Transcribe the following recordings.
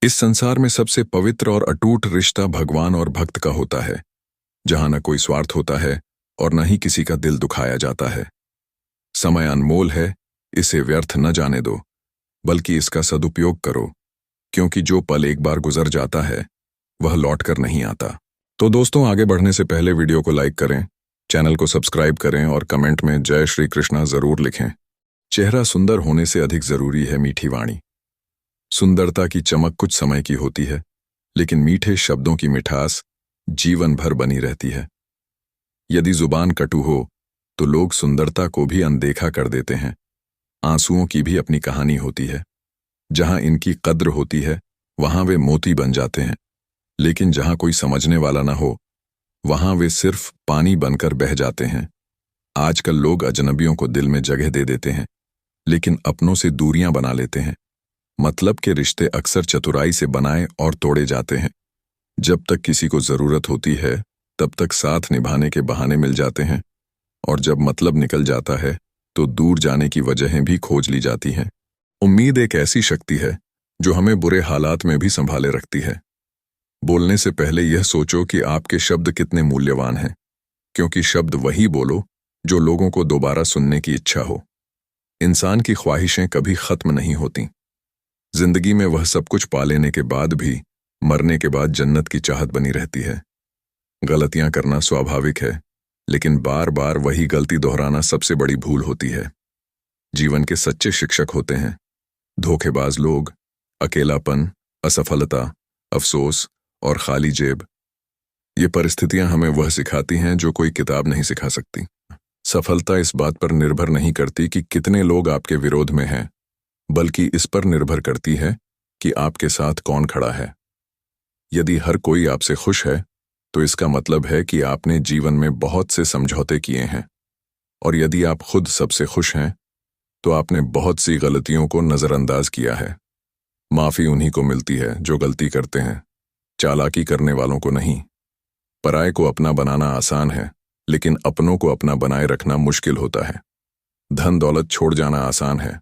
इस संसार में सबसे पवित्र और अटूट रिश्ता भगवान और भक्त का होता है, जहां न कोई स्वार्थ होता है और न ही किसी का दिल दुखाया जाता है। समय अनमोल है, इसे व्यर्थ न जाने दो, बल्कि इसका सदुपयोग करो, क्योंकि जो पल एक बार गुजर जाता है वह लौट कर नहीं आता। तो दोस्तों, आगे बढ़ने से पहले वीडियो को लाइक करें, चैनल को सब्सक्राइब करें और कमेंट में जय श्री कृष्णा जरूर लिखें। चेहरा सुंदर होने से अधिक जरूरी है मीठी वाणी। सुंदरता की चमक कुछ समय की होती है, लेकिन मीठे शब्दों की मिठास जीवन भर बनी रहती है। यदि जुबान कटु हो तो लोग सुंदरता को भी अनदेखा कर देते हैं। आंसुओं की भी अपनी कहानी होती है। जहां इनकी कद्र होती है वहां वे मोती बन जाते हैं, लेकिन जहां कोई समझने वाला ना हो वहां वे सिर्फ पानी बनकर बह जाते हैं। आजकल लोग अजनबियों को दिल में जगह दे देते हैं, लेकिन अपनों से दूरियां बना लेते हैं। मतलब के रिश्ते अक्सर चतुराई से बनाए और तोड़े जाते हैं। जब तक किसी को जरूरत होती है तब तक साथ निभाने के बहाने मिल जाते हैं, और जब मतलब निकल जाता है तो दूर जाने की वजहें भी खोज ली जाती हैं। उम्मीद एक ऐसी शक्ति है जो हमें बुरे हालात में भी संभाले रखती है। बोलने से पहले यह सोचो कि आपके शब्द कितने मूल्यवान हैं, क्योंकि शब्द वही बोलो जो लोगों को दोबारा सुनने की इच्छा हो। इंसान की ख्वाहिशें कभी खत्म नहीं होती। जिंदगी में वह सब कुछ पा लेने के बाद भी मरने के बाद जन्नत की चाहत बनी रहती है। गलतियां करना स्वाभाविक है, लेकिन बार बार वही गलती दोहराना सबसे बड़ी भूल होती है। जीवन के सच्चे शिक्षक होते हैं धोखेबाज लोग, अकेलापन, असफलता, अफसोस और खाली जेब। ये परिस्थितियां हमें वह सिखाती हैं जो कोई किताब नहीं सिखा सकती। सफलता इस बात पर निर्भर नहीं करती कि कितने लोग आपके विरोध में हैं, बल्कि इस पर निर्भर करती है कि आपके साथ कौन खड़ा है। यदि हर कोई आपसे खुश है तो इसका मतलब है कि आपने जीवन में बहुत से समझौते किए हैं, और यदि आप खुद सबसे खुश हैं तो आपने बहुत सी गलतियों को नजरअंदाज किया है। माफी उन्हीं को मिलती है जो गलती करते हैं, चालाकी करने वालों को नहीं। पराये को अपना बनाना आसान है, लेकिन अपनों को अपना बनाए रखना मुश्किल होता है। धन दौलत छोड़ जाना आसान है,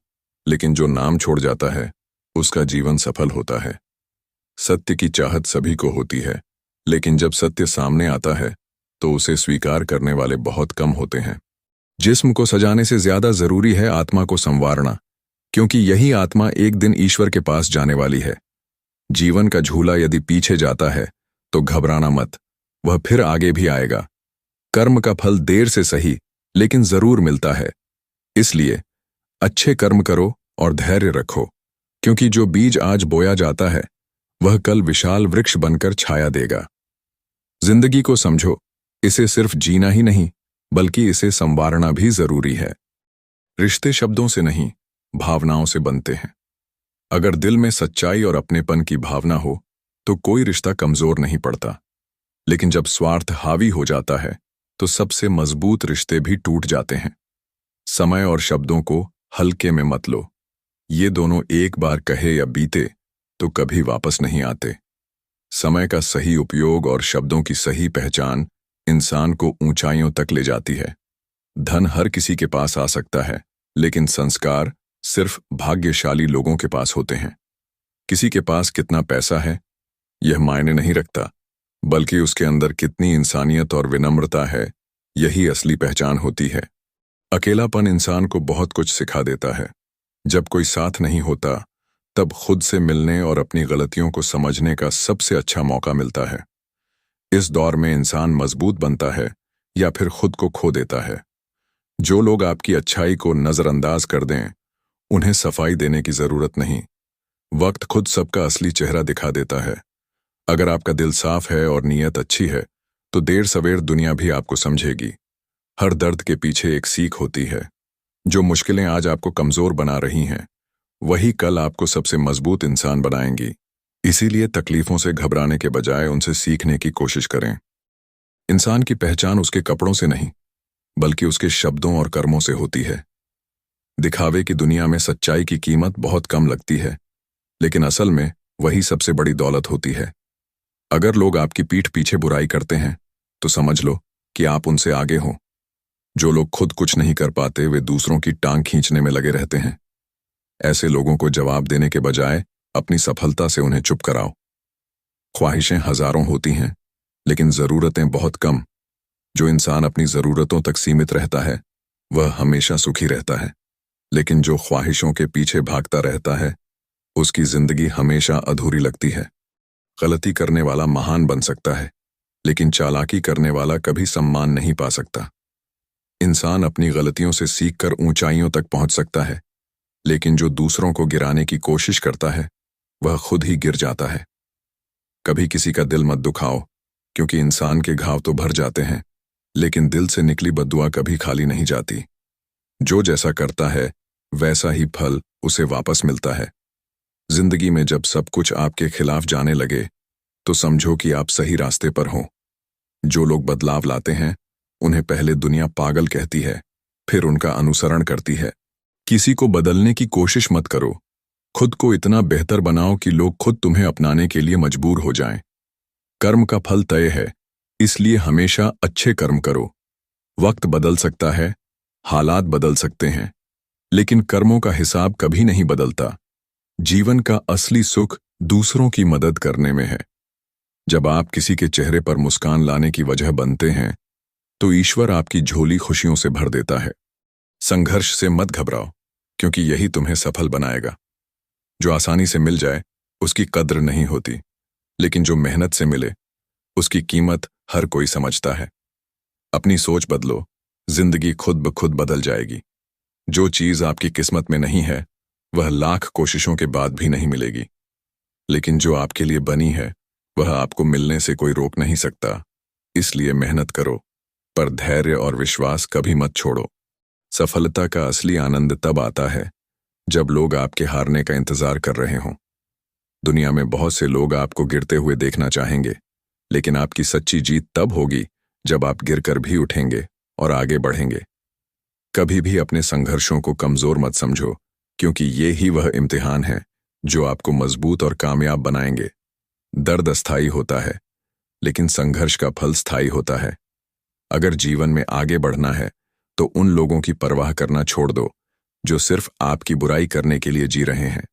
लेकिन जो नाम छोड़ जाता है उसका जीवन सफल होता है। सत्य की चाहत सभी को होती है, लेकिन जब सत्य सामने आता है तो उसे स्वीकार करने वाले बहुत कम होते हैं। जिस्म को सजाने से ज्यादा जरूरी है आत्मा को संवारना, क्योंकि यही आत्मा एक दिन ईश्वर के पास जाने वाली है। जीवन का झूला यदि पीछे जाता है तो घबराना मत, वह फिर आगे भी आएगा। कर्म का फल देर से सही, लेकिन जरूर मिलता है। इसलिए अच्छे कर्म करो और धैर्य रखो, क्योंकि जो बीज आज बोया जाता है वह कल विशाल वृक्ष बनकर छाया देगा। जिंदगी को समझो, इसे सिर्फ जीना ही नहीं बल्कि इसे संवारना भी जरूरी है। रिश्ते शब्दों से नहीं, भावनाओं से बनते हैं। अगर दिल में सच्चाई और अपनेपन की भावना हो तो कोई रिश्ता कमजोर नहीं पड़ता, लेकिन जब स्वार्थ हावी हो जाता है तो सबसे मजबूत रिश्ते भी टूट जाते हैं। समय और शब्दों को हल्के में मत लो। ये दोनों एक बार कहे या बीते तो कभी वापस नहीं आते। समय का सही उपयोग और शब्दों की सही पहचान इंसान को ऊंचाइयों तक ले जाती है। धन हर किसी के पास आ सकता है, लेकिन संस्कार सिर्फ भाग्यशाली लोगों के पास होते हैं। किसी के पास कितना पैसा है यह मायने नहीं रखता, बल्कि उसके अंदर कितनी इंसानियत और विनम्रता है, यही असली पहचान होती है। अकेलापन इंसान को बहुत कुछ सिखा देता है। जब कोई साथ नहीं होता तब खुद से मिलने और अपनी गलतियों को समझने का सबसे अच्छा मौका मिलता है। इस दौर में इंसान मजबूत बनता है या फिर खुद को खो देता है। जो लोग आपकी अच्छाई को नजरअंदाज कर दें, उन्हें सफाई देने की जरूरत नहीं। वक्त खुद सबका असली चेहरा दिखा देता है। अगर आपका दिल साफ है और नीयत अच्छी है तो देर सवेर दुनिया भी आपको समझेगी। हर दर्द के पीछे एक सीख होती है। जो मुश्किलें आज आपको कमजोर बना रही हैं, वही कल आपको सबसे मजबूत इंसान बनाएंगी। इसीलिए तकलीफों से घबराने के बजाय उनसे सीखने की कोशिश करें। इंसान की पहचान उसके कपड़ों से नहीं, बल्कि उसके शब्दों और कर्मों से होती है। दिखावे की दुनिया में सच्चाई की कीमत बहुत कम लगती है, लेकिन असल में वही सबसे बड़ी दौलत होती है। अगर लोग आपकी पीठ पीछे बुराई करते हैं तो समझ लो कि आप उनसे आगे हो। जो लोग खुद कुछ नहीं कर पाते वे दूसरों की टांग खींचने में लगे रहते हैं। ऐसे लोगों को जवाब देने के बजाय अपनी सफलता से उन्हें चुप कराओ। ख्वाहिशें हजारों होती हैं, लेकिन जरूरतें बहुत कम। जो इंसान अपनी जरूरतों तक सीमित रहता है वह हमेशा सुखी रहता है, लेकिन जो ख्वाहिशों के पीछे भागता रहता है उसकी जिंदगी हमेशा अधूरी लगती है। गलती करने वाला महान बन सकता है, लेकिन चालाकी करने वाला कभी सम्मान नहीं पा सकता। इंसान अपनी गलतियों से सीखकर ऊंचाइयों तक पहुंच सकता है, लेकिन जो दूसरों को गिराने की कोशिश करता है वह खुद ही गिर जाता है। कभी किसी का दिल मत दुखाओ, क्योंकि इंसान के घाव तो भर जाते हैं, लेकिन दिल से निकली बद्दुआ कभी खाली नहीं जाती। जो जैसा करता है वैसा ही फल उसे वापस मिलता है। जिंदगी में जब सब कुछ आपके खिलाफ जाने लगे तो समझो कि आप सही रास्ते पर हो। जो लोग बदलाव लाते हैं उन्हें पहले दुनिया पागल कहती है, फिर उनका अनुसरण करती है। किसी को बदलने की कोशिश मत करो, खुद को इतना बेहतर बनाओ कि लोग खुद तुम्हें अपनाने के लिए मजबूर हो जाएं। कर्म का फल तय है, इसलिए हमेशा अच्छे कर्म करो। वक्त बदल सकता है, हालात बदल सकते हैं, लेकिन कर्मों का हिसाब कभी नहीं बदलता। जीवन का असली सुख दूसरों की मदद करने में है। जब आप किसी के चेहरे पर मुस्कान लाने की वजह बनते हैं तो ईश्वर आपकी झोली खुशियों से भर देता है। संघर्ष से मत घबराओ, क्योंकि यही तुम्हें सफल बनाएगा। जो आसानी से मिल जाए उसकी कद्र नहीं होती, लेकिन जो मेहनत से मिले उसकी कीमत हर कोई समझता है। अपनी सोच बदलो, जिंदगी खुद ब खुद बदल जाएगी। जो चीज आपकी किस्मत में नहीं है वह लाख कोशिशों के बाद भी नहीं मिलेगी, लेकिन जो आपके लिए बनी है वह आपको मिलने से कोई रोक नहीं सकता। इसलिए मेहनत करो, पर धैर्य और विश्वास कभी मत छोड़ो। सफलता का असली आनंद तब आता है जब लोग आपके हारने का इंतजार कर रहे हों। दुनिया में बहुत से लोग आपको गिरते हुए देखना चाहेंगे, लेकिन आपकी सच्ची जीत तब होगी जब आप गिरकर भी उठेंगे और आगे बढ़ेंगे। कभी भी अपने संघर्षों को कमजोर मत समझो, क्योंकि ये ही वह इम्तिहान है जो आपको मजबूत और कामयाब बनाएंगे। दर्द अस्थायी होता है, लेकिन संघर्ष का फल स्थायी होता है। अगर जीवन में आगे बढ़ना है तो उन लोगों की परवाह करना छोड़ दो जो सिर्फ आपकी बुराई करने के लिए जी रहे हैं।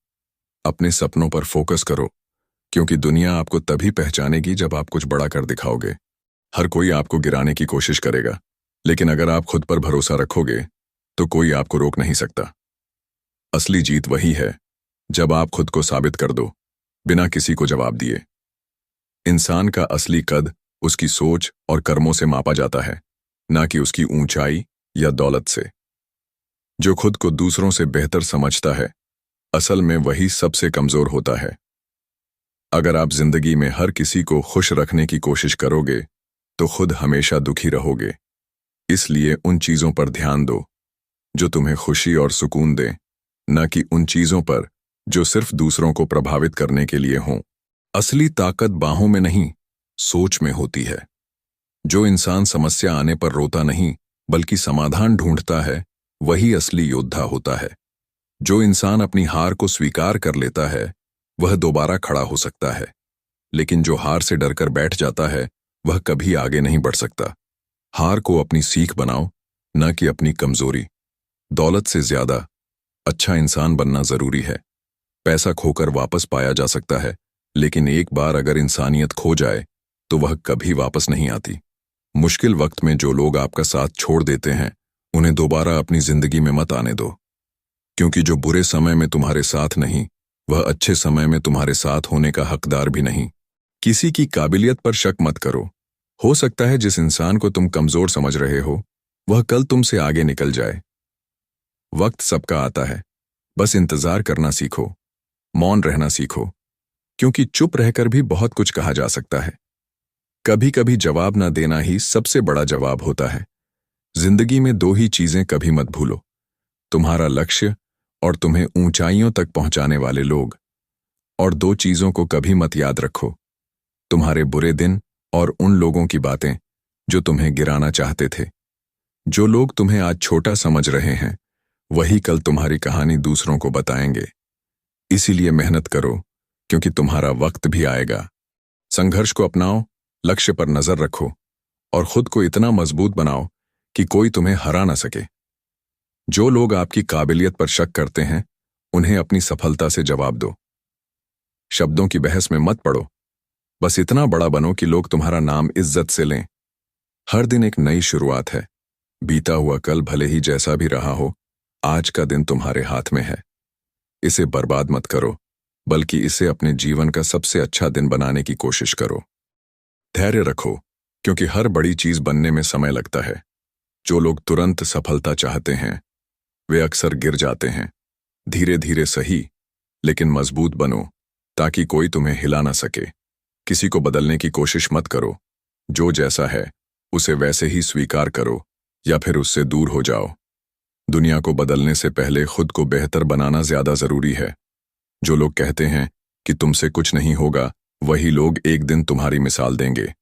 अपने सपनों पर फोकस करो, क्योंकि दुनिया आपको तभी पहचानेगी जब आप कुछ बड़ा कर दिखाओगे। हर कोई आपको गिराने की कोशिश करेगा, लेकिन अगर आप खुद पर भरोसा रखोगे तो कोई आपको रोक नहीं सकता। असली जीत वही है जब आप खुद को साबित कर दो, बिना किसी को जवाब दिए। इंसान का असली कद उसकी सोच और कर्मों से मापा जाता है, ना कि उसकी ऊंचाई या दौलत से। जो खुद को दूसरों से बेहतर समझता है असल में वही सबसे कमजोर होता है। अगर आप जिंदगी में हर किसी को खुश रखने की कोशिश करोगे तो खुद हमेशा दुखी रहोगे। इसलिए उन चीजों पर ध्यान दो जो तुम्हें खुशी और सुकून दें, न कि उन चीजों पर जो सिर्फ दूसरों को प्रभावित करने के लिए हों। असली ताकत बाहों में नहीं, सोच में होती है। जो इंसान समस्या आने पर रोता नहीं बल्कि समाधान ढूंढता है वही असली योद्धा होता है। जो इंसान अपनी हार को स्वीकार कर लेता है वह दोबारा खड़ा हो सकता है, लेकिन जो हार से डरकर बैठ जाता है वह कभी आगे नहीं बढ़ सकता। हार को अपनी सीख बनाओ, न कि अपनी कमजोरी। दौलत से ज्यादा अच्छा इंसान बनना जरूरी है। पैसा खोकर वापस पाया जा सकता है, लेकिन एक बार अगर इंसानियत खो जाए तो वह कभी वापस नहीं आती। मुश्किल वक्त में जो लोग आपका साथ छोड़ देते हैं उन्हें दोबारा अपनी जिंदगी में मत आने दो, क्योंकि जो बुरे समय में तुम्हारे साथ नहीं वह अच्छे समय में तुम्हारे साथ होने का हकदार भी नहीं। किसी की काबिलियत पर शक मत करो। हो सकता है जिस इंसान को तुम कमजोर समझ रहे हो वह कल तुमसे आगे निकल जाए। वक्त सबका आता है, बस इंतजार करना सीखो, मौन रहना सीखो, क्योंकि चुप रहकर भी बहुत कुछ कहा जा सकता है। कभी कभी जवाब न देना ही सबसे बड़ा जवाब होता है। जिंदगी में दो ही चीजें कभी मत भूलो, तुम्हारा लक्ष्य और तुम्हें ऊंचाइयों तक पहुंचाने वाले लोग। और दो चीजों को कभी मत याद रखो, तुम्हारे बुरे दिन और उन लोगों की बातें जो तुम्हें गिराना चाहते थे। जो लोग तुम्हें आज छोटा समझ रहे हैं वही कल तुम्हारी कहानी दूसरों को बताएंगे। इसीलिए मेहनत करो, क्योंकि तुम्हारा वक्त भी आएगा। संघर्ष को अपनाओ, लक्ष्य पर नजर रखो और खुद को इतना मजबूत बनाओ कि कोई तुम्हें हरा ना सके। जो लोग आपकी काबिलियत पर शक करते हैं उन्हें अपनी सफलता से जवाब दो। शब्दों की बहस में मत पड़ो। बस इतना बड़ा बनो कि लोग तुम्हारा नाम इज्जत से लें। हर दिन एक नई शुरुआत है। बीता हुआ कल भले ही जैसा भी रहा हो, आज का दिन तुम्हारे हाथ में है। इसे बर्बाद मत करो, बल्कि इसे अपने जीवन का सबसे अच्छा दिन बनाने की कोशिश करो। धैर्य रखो, क्योंकि हर बड़ी चीज बनने में समय लगता है। जो लोग तुरंत सफलता चाहते हैं, वे अक्सर गिर जाते हैं। धीरे धीरे सही, लेकिन मजबूत बनो, ताकि कोई तुम्हें हिला ना सके। किसी को बदलने की कोशिश मत करो। जो जैसा है उसे वैसे ही स्वीकार करो, या फिर उससे दूर हो जाओ। दुनिया को बदलने से पहले खुद को बेहतर बनाना ज्यादा जरूरी है। जो लोग कहते हैं कि तुमसे कुछ नहीं होगा, वही लोग एक दिन तुम्हारी मिसाल देंगे।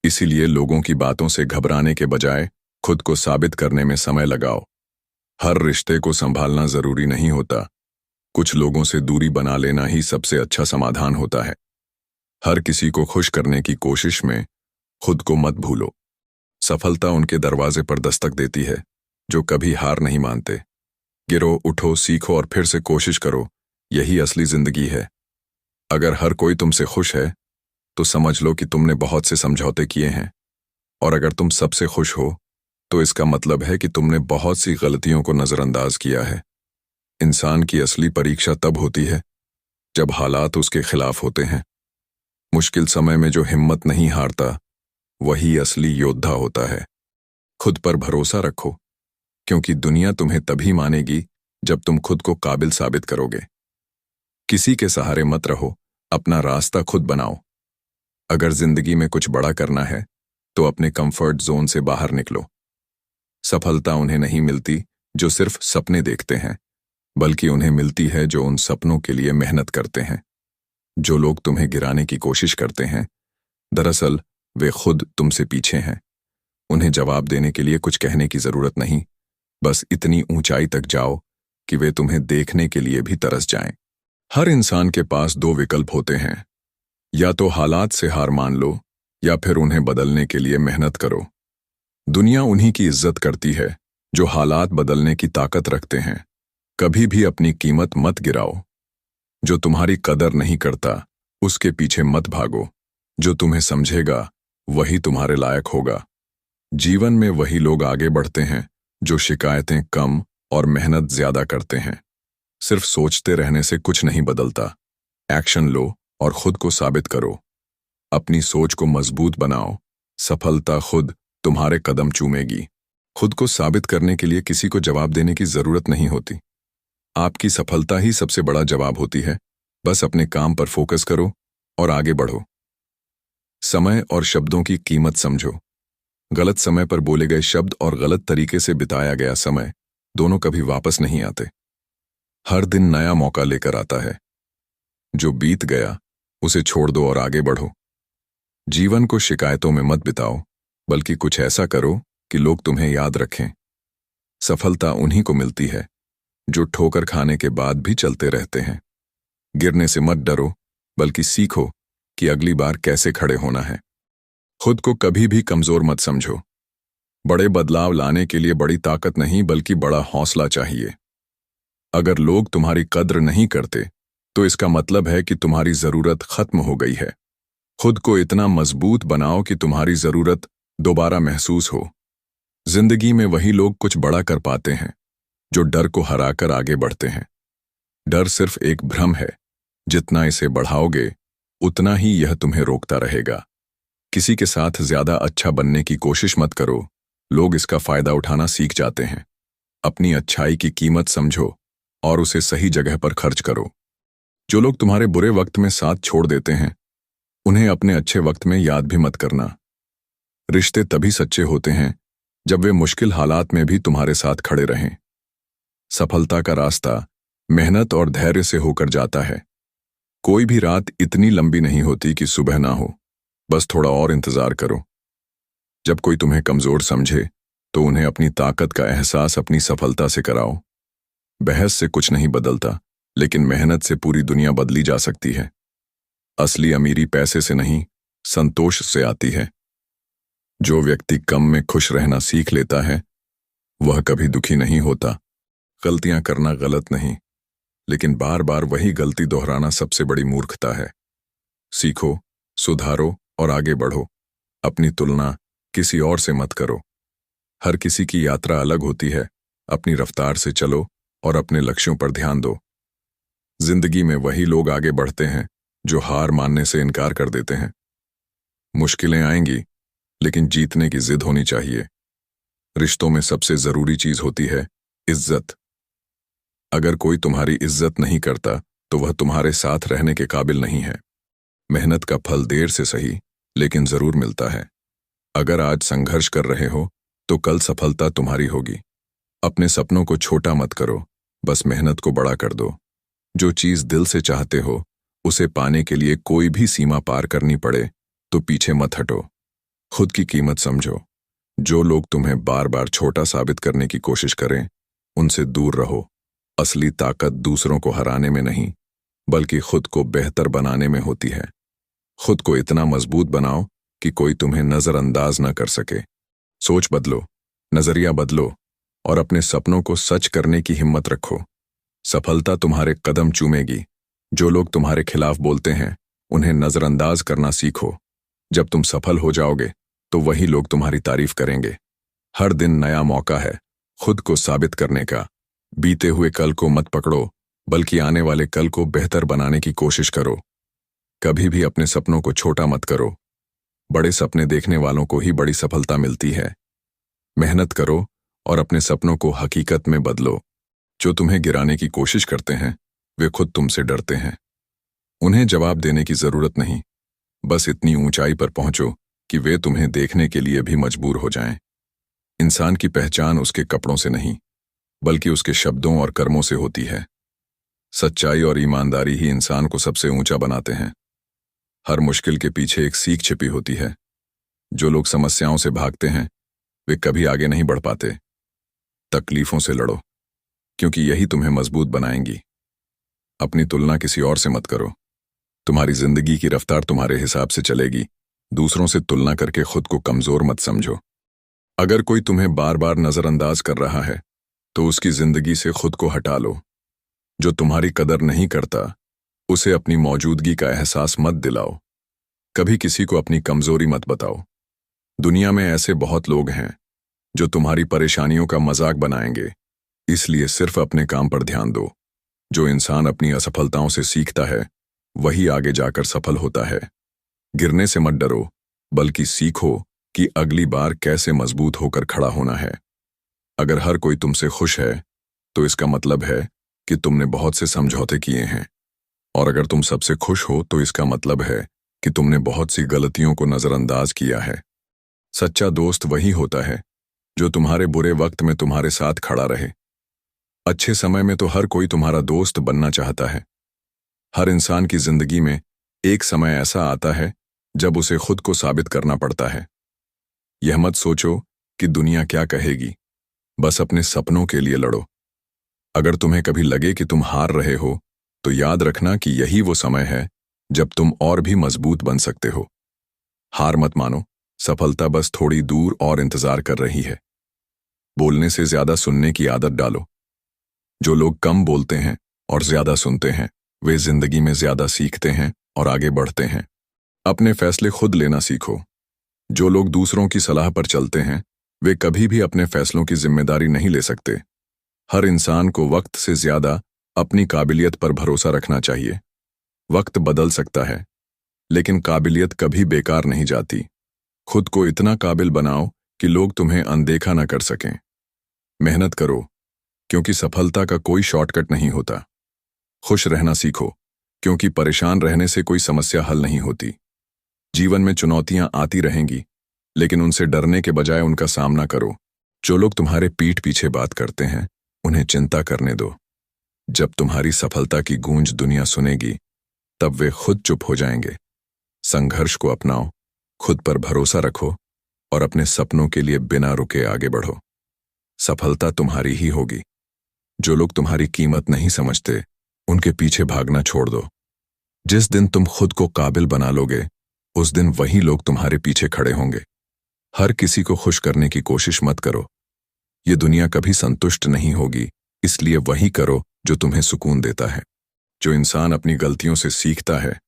इसीलिए लोगों की बातों से घबराने के बजाय खुद को साबित करने में समय लगाओ। हर रिश्ते को संभालना जरूरी नहीं होता। कुछ लोगों से दूरी बना लेना ही सबसे अच्छा समाधान होता है। हर किसी को खुश करने की कोशिश में खुद को मत भूलो। सफलता उनके दरवाजे पर दस्तक देती है जो कभी हार नहीं मानते। गिरो, उठो, सीखो और फिर से कोशिश करो। यही असली जिंदगी है। अगर हर कोई तुमसे खुश है, तो समझ लो कि तुमने बहुत से समझौते किए हैं। और अगर तुम सबसे खुश हो, तो इसका मतलब है कि तुमने बहुत सी गलतियों को नजरअंदाज किया है। इंसान की असली परीक्षा तब होती है जब हालात उसके खिलाफ होते हैं। मुश्किल समय में जो हिम्मत नहीं हारता, वही असली योद्धा होता है। खुद पर भरोसा रखो, क्योंकि दुनिया तुम्हें तभी मानेगी जब तुम खुद को काबिल साबित करोगे। किसी के सहारे मत रहो, अपना रास्ता खुद बनाओ। अगर जिंदगी में कुछ बड़ा करना है, तो अपने कंफर्ट जोन से बाहर निकलो। सफलता उन्हें नहीं मिलती जो सिर्फ सपने देखते हैं, बल्कि उन्हें मिलती है जो उन सपनों के लिए मेहनत करते हैं। जो लोग तुम्हें गिराने की कोशिश करते हैं, दरअसल वे खुद तुमसे पीछे हैं। उन्हें जवाब देने के लिए कुछ कहने की जरूरत नहीं। बस इतनी ऊंचाई तक जाओ कि वे तुम्हें देखने के लिए भी तरस जाएं। हर इंसान के पास दो विकल्प होते हैं। या तो हालात से हार मान लो, या फिर उन्हें बदलने के लिए मेहनत करो। दुनिया उन्हीं की इज्जत करती है जो हालात बदलने की ताकत रखते हैं। कभी भी अपनी कीमत मत गिराओ। जो तुम्हारी कदर नहीं करता, उसके पीछे मत भागो। जो तुम्हें समझेगा, वही तुम्हारे लायक होगा। जीवन में वही लोग आगे बढ़ते हैं जो शिकायतें कम और मेहनत ज्यादा करते हैं। सिर्फ सोचते रहने से कुछ नहीं बदलता। एक्शन लो और खुद को साबित करो। अपनी सोच को मजबूत बनाओ। सफलता खुद तुम्हारे कदम चूमेगी। खुद को साबित करने के लिए किसी को जवाब देने की जरूरत नहीं होती। आपकी सफलता ही सबसे बड़ा जवाब होती है। बस अपने काम पर फोकस करो और आगे बढ़ो। समय और शब्दों की कीमत समझो। गलत समय पर बोले गए शब्द और गलत तरीके से बिताया गया समय, दोनों कभी वापस नहीं आते। हर दिन नया मौका लेकर आता है। जो बीत गया उसे छोड़ दो और आगे बढ़ो। जीवन को शिकायतों में मत बिताओ, बल्कि कुछ ऐसा करो कि लोग तुम्हें याद रखें। सफलता उन्हीं को मिलती है जो ठोकर खाने के बाद भी चलते रहते हैं। गिरने से मत डरो, बल्कि सीखो कि अगली बार कैसे खड़े होना है। खुद को कभी भी कमजोर मत समझो। बड़े बदलाव लाने के लिए बड़ी ताकत नहीं, बल्कि बड़ा हौसला चाहिए। अगर लोग तुम्हारी कद्र नहीं करते, तो इसका मतलब है कि तुम्हारी जरूरत खत्म हो गई है। खुद को इतना मजबूत बनाओ कि तुम्हारी जरूरत दोबारा महसूस हो। जिंदगी में वही लोग कुछ बड़ा कर पाते हैं जो डर को हराकर आगे बढ़ते हैं। डर सिर्फ एक भ्रम है। जितना इसे बढ़ाओगे, उतना ही यह तुम्हें रोकता रहेगा। किसी के साथ ज्यादा अच्छा बनने की कोशिश मत करो। लोग इसका फायदा उठाना सीख जाते हैं। अपनी अच्छाई की कीमत समझो और उसे सही जगह पर खर्च करो। जो लोग तुम्हारे बुरे वक्त में साथ छोड़ देते हैं, उन्हें अपने अच्छे वक्त में याद भी मत करना। रिश्ते तभी सच्चे होते हैं जब वे मुश्किल हालात में भी तुम्हारे साथ खड़े रहें। सफलता का रास्ता मेहनत और धैर्य से होकर जाता है। कोई भी रात इतनी लंबी नहीं होती कि सुबह ना हो। बस थोड़ा और इंतजार करो। जब कोई तुम्हें कमजोर समझे, तो उन्हें अपनी ताकत का एहसास अपनी सफलता से कराओ। बहस से कुछ नहीं बदलता, लेकिन मेहनत से पूरी दुनिया बदली जा सकती है। असली अमीरी पैसे से नहीं, संतोष से आती है। जो व्यक्ति कम में खुश रहना सीख लेता है, वह कभी दुखी नहीं होता। गलतियां करना गलत नहीं, लेकिन बार बार वही गलती दोहराना सबसे बड़ी मूर्खता है। सीखो, सुधारो और आगे बढ़ो। अपनी तुलना किसी और से मत करो। हर किसी की यात्रा अलग होती है। अपनी रफ्तार से चलो और अपने लक्ष्यों पर ध्यान दो। जिंदगी में वही लोग आगे बढ़ते हैं जो हार मानने से इनकार कर देते हैं। मुश्किलें आएंगी, लेकिन जीतने की जिद होनी चाहिए। रिश्तों में सबसे जरूरी चीज होती है इज्जत। अगर कोई तुम्हारी इज्जत नहीं करता तो वह तुम्हारे साथ रहने के काबिल नहीं है। मेहनत का फल देर से सही, लेकिन जरूर मिलता है। अगर आज संघर्ष कर रहे हो तो कल सफलता तुम्हारी होगी। अपने सपनों को छोटा मत करो, बस मेहनत को बड़ा कर दो। जो चीज दिल से चाहते हो उसे पाने के लिए कोई भी सीमा पार करनी पड़े तो पीछे मत हटो। खुद की कीमत समझो। जो लोग तुम्हें बार बार छोटा साबित करने की कोशिश करें, उनसे दूर रहो। असली ताकत दूसरों को हराने में नहीं, बल्कि खुद को बेहतर बनाने में होती है। खुद को इतना मजबूत बनाओ कि कोई तुम्हें नजरअंदाज न कर सके। सोच बदलो, नजरिया बदलो और अपने सपनों को सच करने की हिम्मत रखो। सफलता तुम्हारे कदम चूमेगी। जो लोग तुम्हारे खिलाफ बोलते हैं, उन्हें नजरअंदाज करना सीखो। जब तुम सफल हो जाओगे तो वही लोग तुम्हारी तारीफ करेंगे। हर दिन नया मौका है खुद को साबित करने का। बीते हुए कल को मत पकड़ो, बल्कि आने वाले कल को बेहतर बनाने की कोशिश करो। कभी भी अपने सपनों को छोटा मत करो। बड़े सपने देखने वालों को ही बड़ी सफलता मिलती है। मेहनत करो और अपने सपनों को हकीकत में बदलो। जो तुम्हें गिराने की कोशिश करते हैं, वे खुद तुमसे डरते हैं। उन्हें जवाब देने की जरूरत नहीं, बस इतनी ऊंचाई पर पहुंचो कि वे तुम्हें देखने के लिए भी मजबूर हो जाएं। इंसान की पहचान उसके कपड़ों से नहीं, बल्कि उसके शब्दों और कर्मों से होती है। सच्चाई और ईमानदारी ही इंसान को सबसे ऊंचा बनाते हैं। हर मुश्किल के पीछे एक सीख छिपी होती है। जो लोग समस्याओं से भागते हैं, वे कभी आगे नहीं बढ़ पाते। तकलीफों से लड़ो, क्योंकि यही तुम्हें मजबूत बनाएंगी। अपनी तुलना किसी और से मत करो। तुम्हारी जिंदगी की रफ्तार तुम्हारे हिसाब से चलेगी। दूसरों से तुलना करके खुद को कमजोर मत समझो। अगर कोई तुम्हें बार बार नजरअंदाज कर रहा है तो उसकी जिंदगी से खुद को हटा लो। जो तुम्हारी कदर नहीं करता, उसे अपनी मौजूदगी का एहसास मत दिलाओ। कभी किसी को अपनी कमजोरी मत बताओ। दुनिया में ऐसे बहुत लोग हैं जो तुम्हारी परेशानियों का मजाक बनाएंगे, इसलिए सिर्फ अपने काम पर ध्यान दो। जो इंसान अपनी असफलताओं से सीखता है, वही आगे जाकर सफल होता है। गिरने से मत डरो, बल्कि सीखो कि अगली बार कैसे मजबूत होकर खड़ा होना है। अगर हर कोई तुमसे खुश है, तो इसका मतलब है कि तुमने बहुत से समझौते किए हैं। और अगर तुम सबसे खुश हो, तो इसका मतलब है कि तुमने बहुत सी गलतियों को नजरअंदाज किया है। सच्चा दोस्त वही होता है जो तुम्हारे बुरे वक्त में तुम्हारे साथ खड़ा रहे। अच्छे समय में तो हर कोई तुम्हारा दोस्त बनना चाहता है। हर इंसान की जिंदगी में एक समय ऐसा आता है जब उसे खुद को साबित करना पड़ता है। यह मत सोचो कि दुनिया क्या कहेगी, बस अपने सपनों के लिए लड़ो। अगर तुम्हें कभी लगे कि तुम हार रहे हो, तो याद रखना कि यही वो समय है जब तुम और भी मजबूत बन सकते हो। हार मत मानो, सफलता बस थोड़ी दूर और इंतजार कर रही है। बोलने से ज्यादा सुनने की आदत डालो। जो लोग कम बोलते हैं और ज्यादा सुनते हैं, वे जिंदगी में ज्यादा सीखते हैं और आगे बढ़ते हैं। अपने फैसले खुद लेना सीखो। जो लोग दूसरों की सलाह पर चलते हैं, वे कभी भी अपने फैसलों की जिम्मेदारी नहीं ले सकते। हर इंसान को वक्त से ज्यादा अपनी काबिलियत पर भरोसा रखना चाहिए। वक्त बदल सकता है, लेकिन काबिलियत कभी बेकार नहीं जाती। खुद को इतना काबिल बनाओ कि लोग तुम्हें अनदेखा न कर सकें। मेहनत करो, क्योंकि सफलता का कोई शॉर्टकट नहीं होता। खुश रहना सीखो, क्योंकि परेशान रहने से कोई समस्या हल नहीं होती। जीवन में चुनौतियां आती रहेंगी, लेकिन उनसे डरने के बजाय उनका सामना करो। जो लोग तुम्हारे पीठ पीछे बात करते हैं, उन्हें चिंता करने दो। जब तुम्हारी सफलता की गूंज दुनिया सुनेगी, तब वे खुद चुप हो जाएंगे। संघर्ष को अपनाओ, खुद पर भरोसा रखो और अपने सपनों के लिए बिना रुके आगे बढ़ो। सफलता तुम्हारी ही होगी। जो लोग तुम्हारी कीमत नहीं समझते, उनके पीछे भागना छोड़ दो। जिस दिन तुम खुद को काबिल बना लोगे, उस दिन वही लोग तुम्हारे पीछे खड़े होंगे। हर किसी को खुश करने की कोशिश मत करो। ये दुनिया कभी संतुष्ट नहीं होगी, इसलिए वही करो जो तुम्हें सुकून देता है। जो इंसान अपनी गलतियों से सीखता है,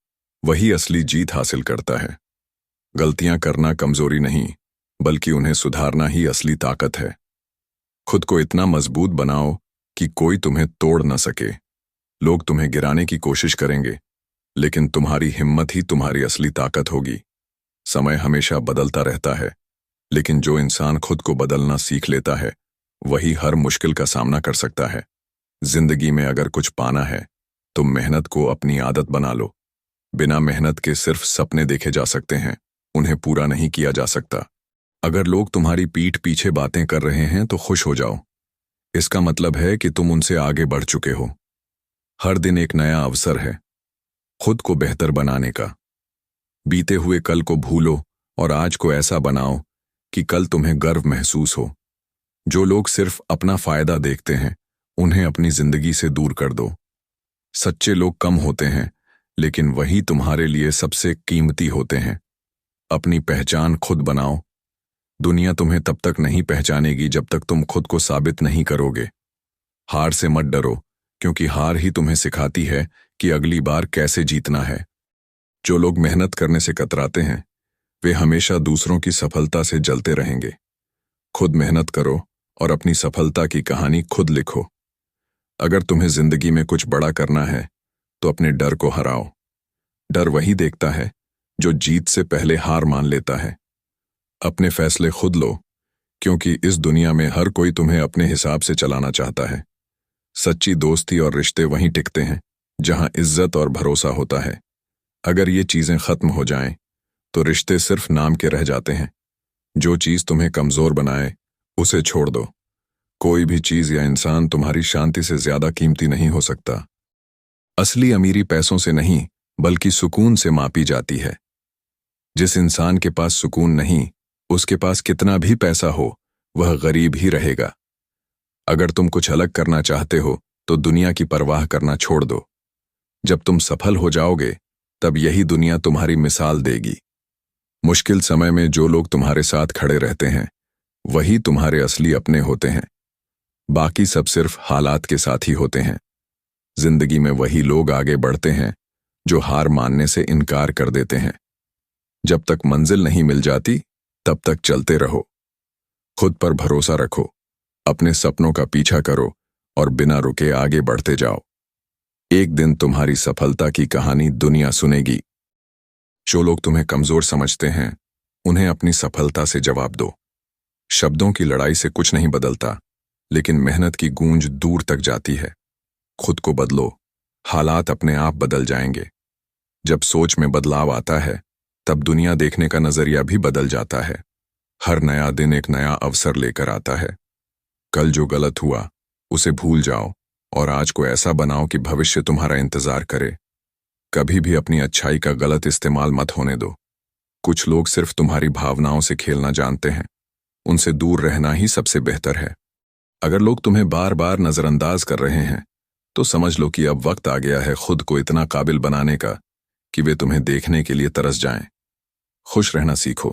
वही असली जीत हासिल करता है। गलतियां करना कमजोरी नहीं, बल्कि उन्हें सुधारना ही असली ताकत है। खुद को इतना मजबूत बनाओ कि कोई तुम्हें तोड़ न सके। लोग तुम्हें गिराने की कोशिश करेंगे, लेकिन तुम्हारी हिम्मत ही तुम्हारी असली ताकत होगी। समय हमेशा बदलता रहता है, लेकिन जो इंसान खुद को बदलना सीख लेता है, वही हर मुश्किल का सामना कर सकता है। जिंदगी में अगर कुछ पाना है, तो मेहनत को अपनी आदत बना लो। बिना मेहनत के सिर्फ सपने देखे जा सकते हैं, उन्हें पूरा नहीं किया जा सकता। अगर लोग तुम्हारी पीठ पीछे बातें कर रहे हैं तो खुश हो जाओ। इसका मतलब है कि तुम उनसे आगे बढ़ चुके हो। हर दिन एक नया अवसर है खुद को बेहतर बनाने का। बीते हुए कल को भूलो और आज को ऐसा बनाओ कि कल तुम्हें गर्व महसूस हो। जो लोग सिर्फ अपना फायदा देखते हैं, उन्हें अपनी जिंदगी से दूर कर दो। सच्चे लोग कम होते हैं, लेकिन वही तुम्हारे लिए सबसे कीमती होते हैं। अपनी पहचान खुद बनाओ। दुनिया तुम्हें तब तक नहीं पहचानेगी जब तक तुम खुद को साबित नहीं करोगे। हार से मत डरो, क्योंकि हार ही तुम्हें सिखाती है कि अगली बार कैसे जीतना है। जो लोग मेहनत करने से कतराते हैं, वे हमेशा दूसरों की सफलता से जलते रहेंगे। खुद मेहनत करो और अपनी सफलता की कहानी खुद लिखो। अगर तुम्हें जिंदगी में कुछ बड़ा करना है, तो अपने डर को हराओ। डर वही देखता है जो जीत से पहले हार मान लेता है। अपने फैसले खुद लो, क्योंकि इस दुनिया में हर कोई तुम्हें अपने हिसाब से चलाना चाहता है। सच्ची दोस्ती और रिश्ते वहीं टिकते हैं जहां इज्जत और भरोसा होता है। अगर ये चीजें खत्म हो जाएं, तो रिश्ते सिर्फ नाम के रह जाते हैं। जो चीज तुम्हें कमजोर बनाए, उसे छोड़ दो। कोई भी चीज या इंसान तुम्हारी शांति से ज्यादा कीमती नहीं हो सकता। असली अमीरी पैसों से नहीं, बल्कि सुकून से मापी जाती है। जिस इंसान के पास सुकून नहीं, उसके पास कितना भी पैसा हो, वह गरीब ही रहेगा। अगर तुम कुछ अलग करना चाहते हो, तो दुनिया की परवाह करना छोड़ दो। जब तुम सफल हो जाओगे, तब यही दुनिया तुम्हारी मिसाल देगी। मुश्किल समय में जो लोग तुम्हारे साथ खड़े रहते हैं, वही तुम्हारे असली अपने होते हैं। बाकी सब सिर्फ हालात के साथ ही होते हैं। जिंदगी में वही लोग आगे बढ़ते हैं जो हार मानने से इनकार कर देते हैं। जब तक मंजिल नहीं मिल जाती, तब तक चलते रहो। खुद पर भरोसा रखो, अपने सपनों का पीछा करो और बिना रुके आगे बढ़ते जाओ। एक दिन तुम्हारी सफलता की कहानी दुनिया सुनेगी। जो लोग तुम्हें कमजोर समझते हैं, उन्हें अपनी सफलता से जवाब दो। शब्दों की लड़ाई से कुछ नहीं बदलता, लेकिन मेहनत की गूंज दूर तक जाती है। खुद को बदलो, हालात अपने आप बदल जाएंगे। जब सोच में बदलाव आता है, तब दुनिया देखने का नजरिया भी बदल जाता है। हर नया दिन एक नया अवसर लेकर आता है। कल जो गलत हुआ, उसे भूल जाओ और आज को ऐसा बनाओ कि भविष्य तुम्हारा इंतजार करे। कभी भी अपनी अच्छाई का गलत इस्तेमाल मत होने दो। कुछ लोग सिर्फ तुम्हारी भावनाओं से खेलना जानते हैं, उनसे दूर रहना ही सबसे बेहतर है। अगर लोग तुम्हें बार बार नजरअंदाज कर रहे हैं, तो समझ लो कि अब वक्त आ गया है खुद को इतना काबिल बनाने का कि वे तुम्हें देखने के लिए तरस जाएं। खुश रहना सीखो,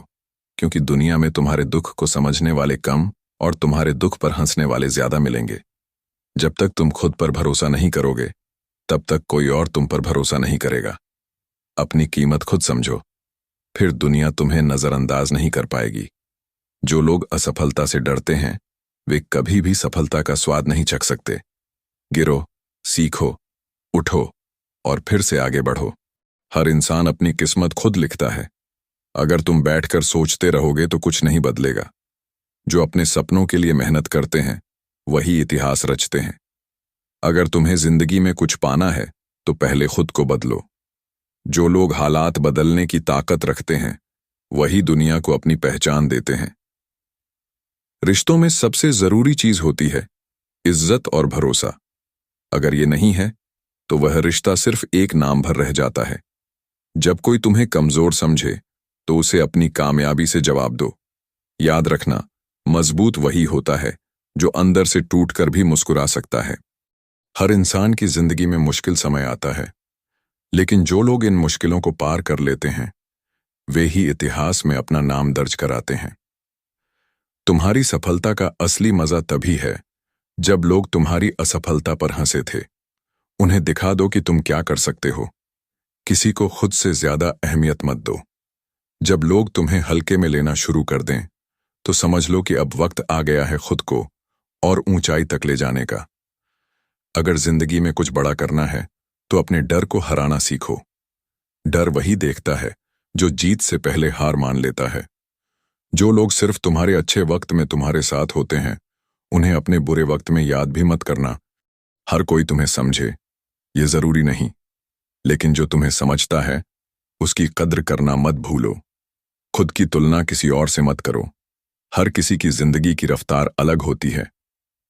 क्योंकि दुनिया में तुम्हारे दुख को समझने वाले कम और तुम्हारे दुख पर हंसने वाले ज्यादा मिलेंगे। जब तक तुम खुद पर भरोसा नहीं करोगे, तब तक कोई और तुम पर भरोसा नहीं करेगा। अपनी कीमत खुद समझो, फिर दुनिया तुम्हें नजरअंदाज नहीं कर पाएगी। जो लोग असफलता से डरते हैं, वे कभी भी सफलता का स्वाद नहीं चख सकते। गिरो, सीखो, उठो और फिर से आगे बढ़ो। हर इंसान अपनी किस्मत खुद लिखता है। अगर तुम बैठकर सोचते रहोगे तो कुछ नहीं बदलेगा। जो अपने सपनों के लिए मेहनत करते हैं, वही इतिहास रचते हैं। अगर तुम्हें जिंदगी में कुछ पाना है, तो पहले खुद को बदलो। जो लोग हालात बदलने की ताकत रखते हैं, वही दुनिया को अपनी पहचान देते हैं। रिश्तों में सबसे जरूरी चीज होती है इज्जत और भरोसा। अगर ये नहीं है, तो वह रिश्ता सिर्फ एक नाम भर रह जाता है। जब कोई तुम्हें कमजोर समझे, तो उसे अपनी कामयाबी से जवाब दो। याद रखना, मजबूत वही होता है जो अंदर से टूटकर भी मुस्कुरा सकता है। हर इंसान की जिंदगी में मुश्किल समय आता है, लेकिन जो लोग इन मुश्किलों को पार कर लेते हैं, वे ही इतिहास में अपना नाम दर्ज कराते हैं। तुम्हारी सफलता का असली मजा तभी है जब लोग तुम्हारी असफलता पर हंसे थे। उन्हें दिखा दो कि तुम क्या कर सकते हो। किसी को खुद से ज्यादा अहमियत मत दो। जब लोग तुम्हें हल्के में लेना शुरू कर दें, तो समझ लो कि अब वक्त आ गया है खुद को और ऊंचाई तक ले जाने का। अगर जिंदगी में कुछ बड़ा करना है, तो अपने डर को हराना सीखो। डर वही देखता है जो जीत से पहले हार मान लेता है। जो लोग सिर्फ तुम्हारे अच्छे वक्त में तुम्हारे साथ होते हैं, उन्हें अपने बुरे वक्त में याद भी मत करना। हर कोई तुम्हें समझे, ये जरूरी नहीं, लेकिन जो तुम्हें समझता है, उसकी कद्र करना मत भूलो। खुद की तुलना किसी और से मत करो। हर किसी की जिंदगी की रफ्तार अलग होती है।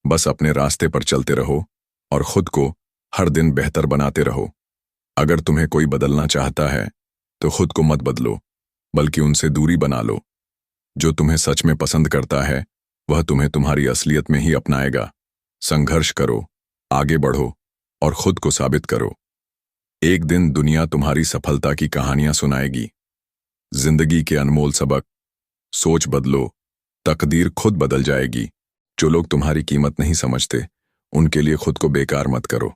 बस अपने रास्ते पर चलते रहो और खुद को हर दिन बेहतर बनाते रहो। अगर तुम्हें कोई बदलना चाहता है, तो खुद को मत बदलो, बल्कि उनसे दूरी बना लो। जो तुम्हें सच में पसंद करता है, वह तुम्हें तुम्हारी असलियत में ही अपनाएगा। संघर्ष करो, आगे बढ़ो और खुद को साबित करो। एक दिन दुनिया तुम्हारी सफलता की कहानियां सुनाएगी। जिंदगी के अनमोल सबक। सोच बदलो, तकदीर खुद बदल जाएगी। जो लोग तुम्हारी कीमत नहीं समझते, उनके लिए खुद को बेकार मत करो।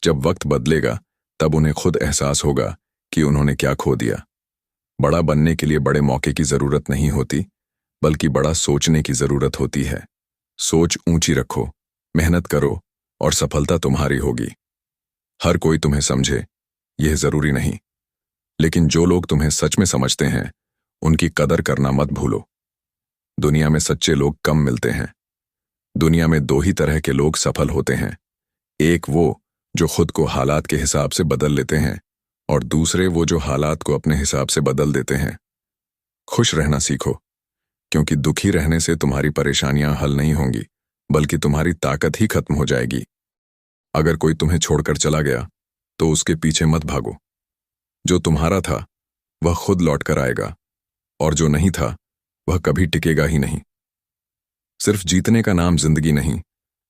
जब वक्त बदलेगा, तब उन्हें खुद एहसास होगा कि उन्होंने क्या खो दिया। बड़ा बनने के लिए बड़े मौके की जरूरत नहीं होती, बल्कि बड़ा सोचने की जरूरत होती है। सोच ऊंची रखो, मेहनत करो और सफलता तुम्हारी होगी। हर कोई तुम्हें समझे, यह जरूरी नहीं, लेकिन जो लोग तुम्हें सच में समझते हैं, उनकी कदर करना मत भूलो। दुनिया में सच्चे लोग कम मिलते हैं। दुनिया में दो ही तरह के लोग सफल होते हैं। एक वो जो खुद को हालात के हिसाब से बदल लेते हैं, और दूसरे वो जो हालात को अपने हिसाब से बदल देते हैं। खुश रहना सीखो, क्योंकि दुखी रहने से तुम्हारी परेशानियां हल नहीं होंगी, बल्कि तुम्हारी ताकत ही खत्म हो जाएगी। अगर कोई तुम्हें छोड़कर चला गया, तो उसके पीछे मत भागो। जो तुम्हारा था, वह खुद लौट कर आएगा, और जो नहीं था, वह कभी टिकेगा ही नहीं। सिर्फ जीतने का नाम जिंदगी नहीं,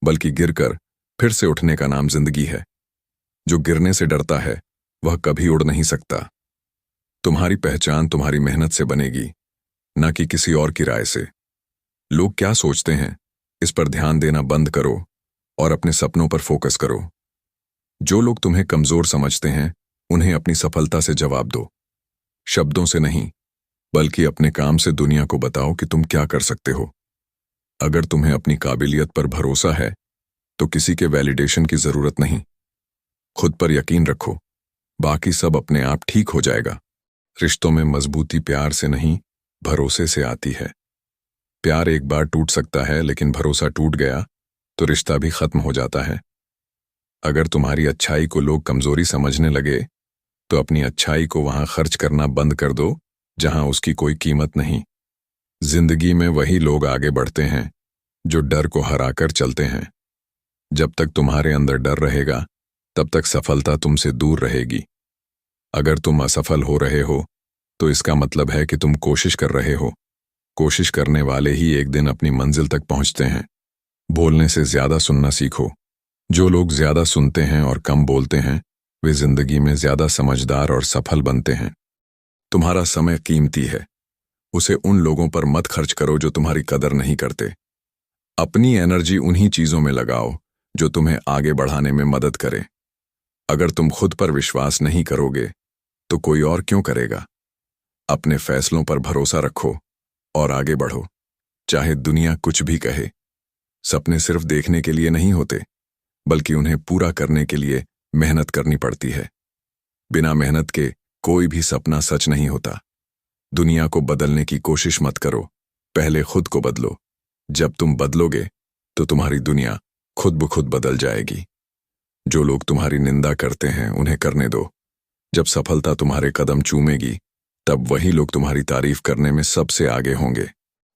बल्कि गिरकर फिर से उठने का नाम जिंदगी है। जो गिरने से डरता है, वह कभी उड़ नहीं सकता। तुम्हारी पहचान तुम्हारी मेहनत से बनेगी, न कि किसी और की राय से। लोग क्या सोचते हैं, इस पर ध्यान देना बंद करो और अपने सपनों पर फोकस करो। जो लोग तुम्हें कमजोर समझते हैं, उन्हें अपनी सफलता से जवाब दो। शब्दों से नहीं, बल्कि अपने काम से दुनिया को बताओ कि तुम क्या कर सकते हो। अगर तुम्हें अपनी काबिलियत पर भरोसा है, तो किसी के वैलिडेशन की जरूरत नहीं। खुद पर यकीन रखो, बाकी सब अपने आप ठीक हो जाएगा। रिश्तों में मजबूती प्यार से नहीं, भरोसे से आती है। प्यार एक बार टूट सकता है, लेकिन भरोसा टूट गया तो रिश्ता भी खत्म हो जाता है। अगर तुम्हारी अच्छाई को लोग कमजोरी समझने लगे, तो अपनी अच्छाई को वहां खर्च करना बंद कर दो जहां उसकी कोई कीमत नहीं। जिंदगी में वही लोग आगे बढ़ते हैं जो डर को हराकर चलते हैं। जब तक तुम्हारे अंदर डर रहेगा, तब तक सफलता तुमसे दूर रहेगी। अगर तुम असफल हो रहे हो, तो इसका मतलब है कि तुम कोशिश कर रहे हो। कोशिश करने वाले ही एक दिन अपनी मंजिल तक पहुंचते हैं। बोलने से ज्यादा सुनना सीखो। जो लोग ज्यादा सुनते हैं और कम बोलते हैं, वे जिंदगी में ज्यादा समझदार और सफल बनते हैं। तुम्हारा समय कीमती है, उसे उन लोगों पर मत खर्च करो जो तुम्हारी कदर नहीं करते। अपनी एनर्जी उन्हीं चीजों में लगाओ जो तुम्हें आगे बढ़ाने में मदद करे। अगर तुम खुद पर विश्वास नहीं करोगे, तो कोई और क्यों करेगा। अपने फैसलों पर भरोसा रखो और आगे बढ़ो, चाहे दुनिया कुछ भी कहे। सपने सिर्फ देखने के लिए नहीं होते, बल्कि उन्हें पूरा करने के लिए मेहनत करनी पड़ती है। बिना मेहनत के कोई भी सपना सच नहीं होता। दुनिया को बदलने की कोशिश मत करो, पहले खुद को बदलो। जब तुम बदलोगे, तो तुम्हारी दुनिया खुद ब खुद बदल जाएगी। जो लोग तुम्हारी निंदा करते हैं, उन्हें करने दो। जब सफलता तुम्हारे कदम चूमेगी, तब वही लोग तुम्हारी तारीफ करने में सबसे आगे होंगे।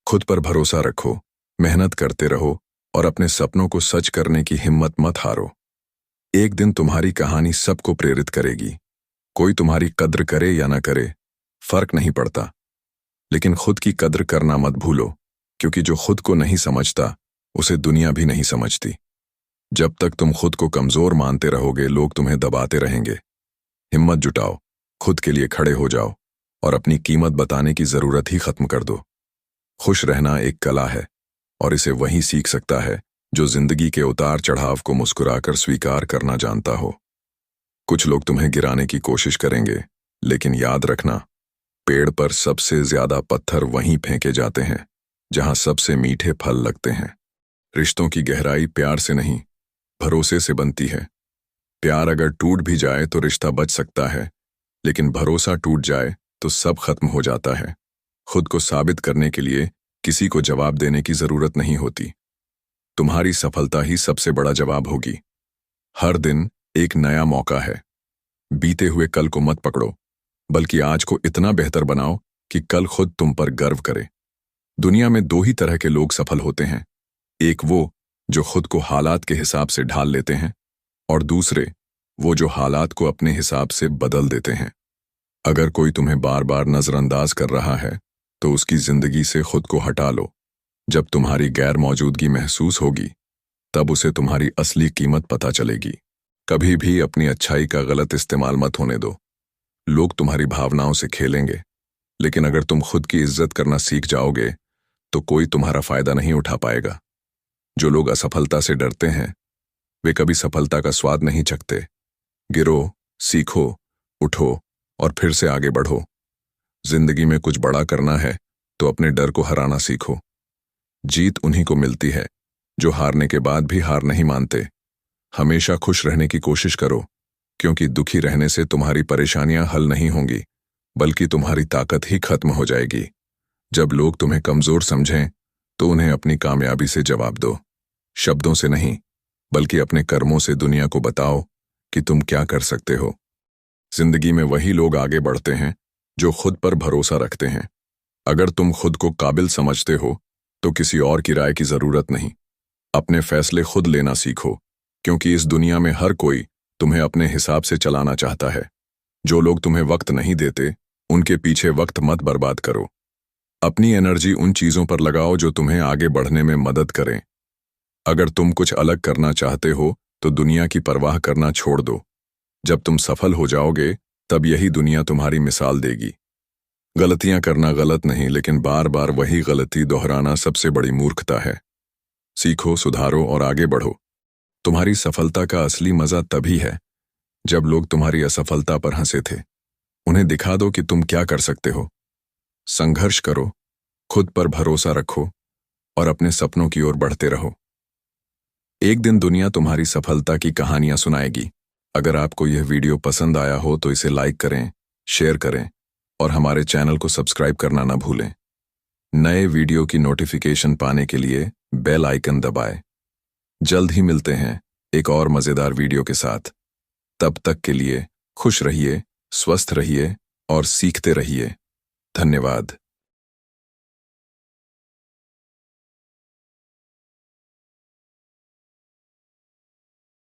खुद पर भरोसा रखो, मेहनत करते रहो और अपने सपनों को सच करने की हिम्मत मत हारो। एक दिन तुम्हारी कहानी सबको प्रेरित करेगी। कोई तुम्हारी कद्र करे या ना करे, फर्क नहीं पड़ता, लेकिन खुद की कद्र करना मत भूलो, क्योंकि जो खुद को नहीं समझता, उसे दुनिया भी नहीं समझती। जब तक तुम खुद को कमजोर मानते रहोगे, लोग तुम्हें दबाते रहेंगे। हिम्मत जुटाओ, खुद के लिए खड़े हो जाओ और अपनी कीमत बताने की जरूरत ही खत्म कर दो। खुश रहना एक कला है, और इसे वही सीख सकता है जो जिंदगी के उतार चढ़ाव को मुस्कुराकर स्वीकार करना जानता हो। कुछ लोग तुम्हें गिराने की कोशिश करेंगे, लेकिन याद रखना, पेड़ पर सबसे ज्यादा पत्थर वहीं फेंके जाते हैं जहां सबसे मीठे फल लगते हैं। रिश्तों की गहराई प्यार से नहीं, भरोसे से बनती है। प्यार अगर टूट भी जाए तो रिश्ता बच सकता है, लेकिन भरोसा टूट जाए तो सब खत्म हो जाता है। खुद को साबित करने के लिए किसी को जवाब देने की जरूरत नहीं होती। तुम्हारी सफलता ही सबसे बड़ा जवाब होगी। हर दिन एक नया मौका है। बीते हुए कल को मत पकड़ो, बल्कि आज को इतना बेहतर बनाओ कि कल खुद तुम पर गर्व करे। दुनिया में दो ही तरह के लोग सफल होते हैं, एक वो जो खुद को हालात के हिसाब से ढाल लेते हैं, और दूसरे वो जो हालात को अपने हिसाब से बदल देते हैं। अगर कोई तुम्हें बार बार नजरअंदाज कर रहा है तो उसकी जिंदगी से खुद को हटा लो। जब तुम्हारी गैर मौजूदगी महसूस होगी, तब उसे तुम्हारी असली कीमत पता चलेगी। कभी भी अपनी अच्छाई का गलत इस्तेमाल मत होने दो। लोग तुम्हारी भावनाओं से खेलेंगे, लेकिन अगर तुम खुद की इज्जत करना सीख जाओगे तो कोई तुम्हारा फायदा नहीं उठा पाएगा। जो लोग असफलता से डरते हैं वे कभी सफलता का स्वाद नहीं चखते। गिरो, सीखो, उठो और फिर से आगे बढ़ो। जिंदगी में कुछ बड़ा करना है तो अपने डर को हराना सीखो। जीत उन्हीं को मिलती है जो हारने के बाद भी हार नहीं मानते। हमेशा खुश रहने की कोशिश करो, क्योंकि दुखी रहने से तुम्हारी परेशानियां हल नहीं होंगी, बल्कि तुम्हारी ताकत ही खत्म हो जाएगी। जब लोग तुम्हें कमजोर समझें तो उन्हें अपनी कामयाबी से जवाब दो। शब्दों से नहीं, बल्कि अपने कर्मों से दुनिया को बताओ कि तुम क्या कर सकते हो। जिंदगी में वही लोग आगे बढ़ते हैं जो खुद पर भरोसा रखते हैं। अगर तुम खुद को काबिल समझते हो तो किसी और की राय की जरूरत नहीं। अपने फैसले खुद लेना सीखो, क्योंकि इस दुनिया में हर कोई तुम्हें अपने हिसाब से चलाना चाहता है। जो लोग तुम्हें वक्त नहीं देते, उनके पीछे वक्त मत बर्बाद करो। अपनी एनर्जी उन चीजों पर लगाओ जो तुम्हें आगे बढ़ने में मदद करें। अगर तुम कुछ अलग करना चाहते हो तो दुनिया की परवाह करना छोड़ दो। जब तुम सफल हो जाओगे, तब यही दुनिया तुम्हारी मिसाल देगी। गलतियां करना गलत नहीं, लेकिन बार बार वही गलती दोहराना सबसे बड़ी मूर्खता है। सीखो, सुधारो और आगे बढ़ो। तुम्हारी सफलता का असली मजा तभी है जब लोग तुम्हारी असफलता पर हंसे थे। उन्हें दिखा दो कि तुम क्या कर सकते हो। संघर्ष करो, खुद पर भरोसा रखो और अपने सपनों की ओर बढ़ते रहो। एक दिन दुनिया तुम्हारी सफलता की कहानियां सुनाएगी। अगर आपको यह वीडियो पसंद आया हो तो इसे लाइक करें, शेयर करें और हमारे चैनल को सब्सक्राइब करना ना भूलें। नए वीडियो की नोटिफिकेशन पाने के लिए बेल आइकन दबाएं। जल्द ही मिलते हैं एक और मजेदार वीडियो के साथ। तब तक के लिए खुश रहिए, स्वस्थ रहिए और सीखते रहिए। धन्यवाद।